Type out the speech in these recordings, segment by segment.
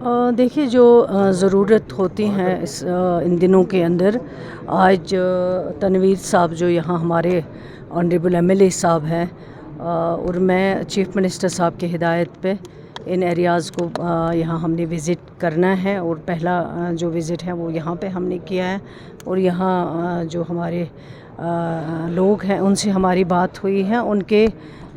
देखिए जो ज़रूरत होती हैं इन दिनों के अंदर, आज तनवीर साहब जो यहाँ हमारे ऑनरेबल एमएलए साहब हैं, और मैं चीफ़ मिनिस्टर साहब की हिदायत पे इन एरियाज़ को यहाँ हमने विज़िट करना है। और पहला जो विज़िट है वो यहाँ पे हमने किया है, और यहाँ जो हमारे लोग हैं उनसे हमारी बात हुई है। उनके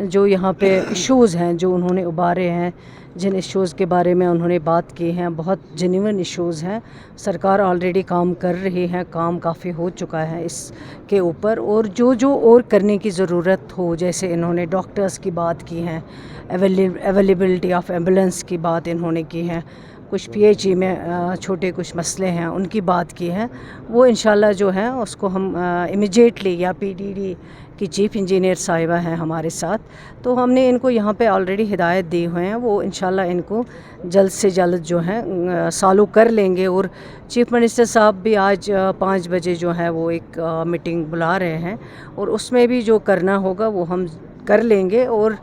जो यहाँ पे इश्यूज़ हैं जो उन्होंने उबारे हैं, जिन इश्यूज़ के बारे में उन्होंने बात की हैं, बहुत जेन्युइन इश्यूज़ हैं। सरकार ऑलरेडी काम कर रही है, काम काफ़ी हो चुका है इसके ऊपर, और जो और करने की ज़रूरत हो, जैसे इन्होंने डॉक्टर्स की बात की है, अवेलेबिलिटी ऑफ एम्बुलेंस की बात इन्होंने की है, कुछ पीएचई में छोटे कुछ मसले हैं उनकी बात की है, वो इंशाल्लाह जो है उसको हम इमीडिएटली, या पीडीडी की चीफ़ इंजीनियर साहिबा हैं हमारे साथ, तो हमने इनको यहाँ पे ऑलरेडी हिदायत दी हुए हैं, वो इंशाल्लाह इनको जल्द से जल्द जो है सालू कर लेंगे। और चीफ़ मिनिस्टर साहब भी आज 5 बजे जो है वो एक मीटिंग बुला रहे हैं, और उसमें भी जो करना होगा वो हम कर लेंगे। और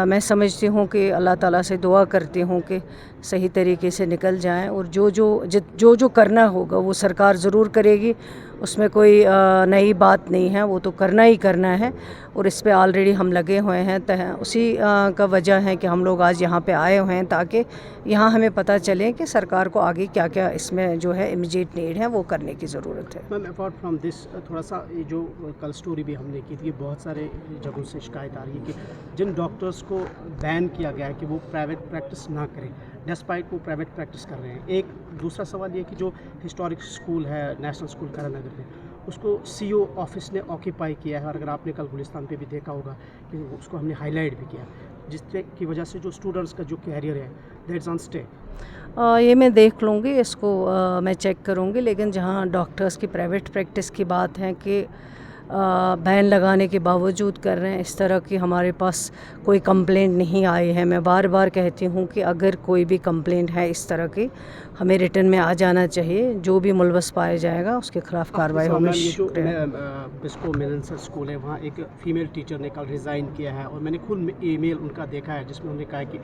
मैं समझती हूँ कि अल्लाह ताला से दुआ करती हूँ कि सही तरीके से निकल जाएं, और जो करना होगा वो सरकार ज़रूर करेगी, उसमें कोई नई बात नहीं है, वो तो करना ही करना है। और इस पे ऑलरेडी हम लगे हुए हैं, उसी का वजह है कि हम लोग आज यहाँ पे आए हुए हैं, ताकि यहाँ हमें पता चले कि सरकार को आगे क्या क्या इसमें जो है इमीडिएट नीड है वो करने की ज़रूरत है। मैम, अपार्ट फ्रॉम दिस थोड़ा सा ये जो कल स्टोरी भी हमने की थी, बहुत सारे जगहों से शिकायत आ रही है कि जिन डॉक्टर्स को बैन किया गया है कि वो प्राइवेट प्रैक्टिस ना करें, डिस्पाइट वो प्राइवेट प्रैक्टिस कर रहे हैं। एक दूसरा सवाल ये कि जो हिस्टोरिक स्कूल है नेशनल स्कूल करानगर में, उसको सीईओ ऑफिस ने ऑक्यूपाई किया है, और अगर आपने कल गुलिस्तान पे भी देखा होगा कि उसको हमने हाईलाइट भी किया, जिसकी वजह से जो स्टूडेंट्स का जो कैरियर है दैट्स ऑन स्टे। ये मैं देख लूँगी, इसको मैं चेक करूँगी, लेकिन जहाँ डॉक्टर्स की प्राइवेट प्रैक्टिस की बात है कि बैन लगाने के बावजूद कर रहे हैं, इस तरह की हमारे पास कोई कंप्लेंट नहीं आई है। मैं बार बार कहती हूँ कि अगर कोई भी कंप्लेंट है इस तरह की, हमें रिटर्न में आ जाना चाहिए, जो भी मुलवस पाया जाएगा उसके खिलाफ कार्रवाई होगी। ये जो बिस्को मिलेंसर स्कूल है, वहाँ एक फ़ीमेल टीचर ने कल रिज़ाइन किया है, और मैंने खुद ईमेल उनका देखा है जिसमें उन्होंने कहा कि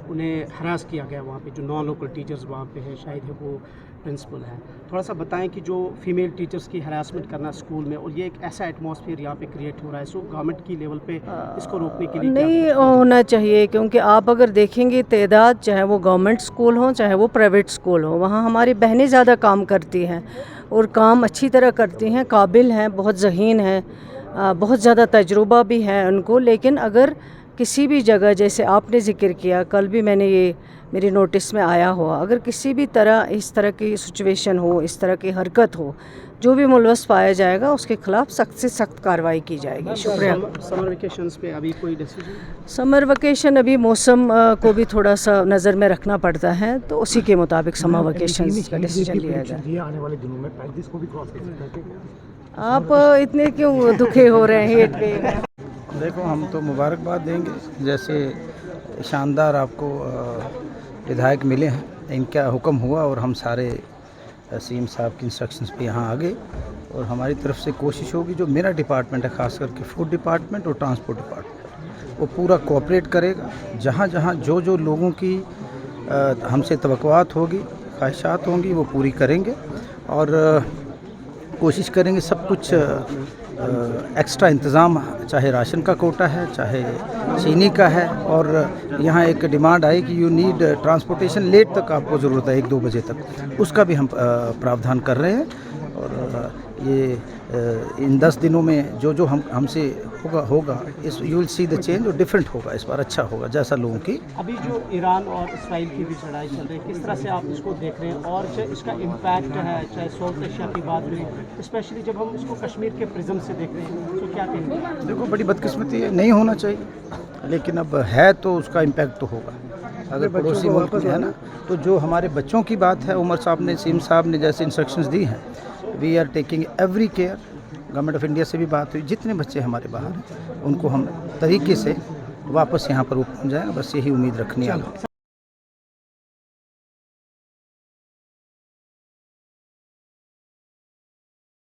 उन्हें हरास किया गया वहाँ पे, जो नॉन लोकल टीचर्स वहाँ पे है, शायद है वो प्रिंसिपल है। थोड़ा सा बताएं कि जो फीमेल टीचर्स की हरासमेंट करना स्कूल में, और ये एक ऐसा एटमॉस्फेयर यहाँ पे क्रिएट हो रहा है, सो गवर्नमेंट की लेवल पे इसको रोकने के लिए नहीं होना चाहिए, क्योंकि आप अगर देखेंगे तादाद, चाहे वो गवर्नमेंट स्कूल हो चाहे वो प्राइवेट स्कूल हो, वहाँ हमारी बहनें ज़्यादा काम करती हैं और काम अच्छी तरह करती हैं, काबिल हैं, बहुत ज़हीन हैं, बहुत ज़्यादा तजुर्बा भी है उनको। लेकिन अगर किसी भी जगह, जैसे आपने ज़िक्र किया, कल भी मैंने ये मेरे नोटिस में आया हुआ, अगर किसी भी तरह इस तरह की सिचुएशन हो, इस तरह की हरकत हो, जो भी मुलवस पाया जाएगा उसके खिलाफ सख्त से सख्त कार्रवाई की जाएगी। शुक्रिया। समर वेकेशंस पे अभी कोई डिसीजन? समर वेकेशन अभी मौसम को भी थोड़ा सा नज़र में रखना पड़ता है, तो उसी के मुताबिक समर वेकेशन का डिसीजन लिया जाए। आने वाले दिनों में 35 को भी क्रॉस कर सकते हैं। आप इतने क्यों दुखे हो रहे हैं हेट पे? देखो, हम तो मुबारकबाद देंगे, जैसे शानदार आपको विधायक मिले हैं, इनका हुक्म हुआ और हम सारे सीएम साहब की इंस्ट्रक्शंस पे यहाँ आ गए, और हमारी तरफ से कोशिश होगी, जो मेरा डिपार्टमेंट है खास करके फूड डिपार्टमेंट और ट्रांसपोर्ट डिपार्टमेंट, वो पूरा कोऑपरेट करेगा। जहाँ जहाँ जो लोगों की हमसे तवक्कुआत होगी, ख्वाहिशात होंगी, वो पूरी करेंगे, और कोशिश करेंगे सब कुछ एक्स्ट्रा इंतज़ाम, चाहे राशन का कोटा है, चाहे चीनी का है। और यहाँ एक डिमांड आई कि यू नीड ट्रांसपोर्टेशन, लेट तक आपको ज़रूरत है 1-2 बजे तक, उसका भी हम प्रावधान कर रहे हैं। और ये इन 10 दिनों में जो हमसे होगा इस you will see the change, और डिफरेंट होगा, इस बार अच्छा होगा जैसा लोगों की। अभी जो ईरान और इसराइल की भी लड़ाई चल रही है, किस तरह से आप इसको देख रहे हैं, और इसका इम्पैक्ट है, चाहे साउथ एशिया की बात करें, स्पेशली जब हम इसको कश्मीर के प्रिज्म से देख रहे हैं, तो क्या कहेंगे? देखो, बड़ी बदकिस्मती है, नहीं होना चाहिए, लेकिन अब है तो उसका इम्पैक्ट तो होगा। अगर पड़ोसी मुल्क में है ना, तो जो हमारे बच्चों की बात है, उमर साहब ने, सीएम साहब ने जैसे इंस्ट्रक्शंस दी हैं, we are taking every care. Government of India से भी बात हुई, जितने बच्चे हमारे बाहर हैं उनको हम तरीके से वापस यहाँ पर वो पहुँच जाएंगे, बस यही उम्मीद रखनी है।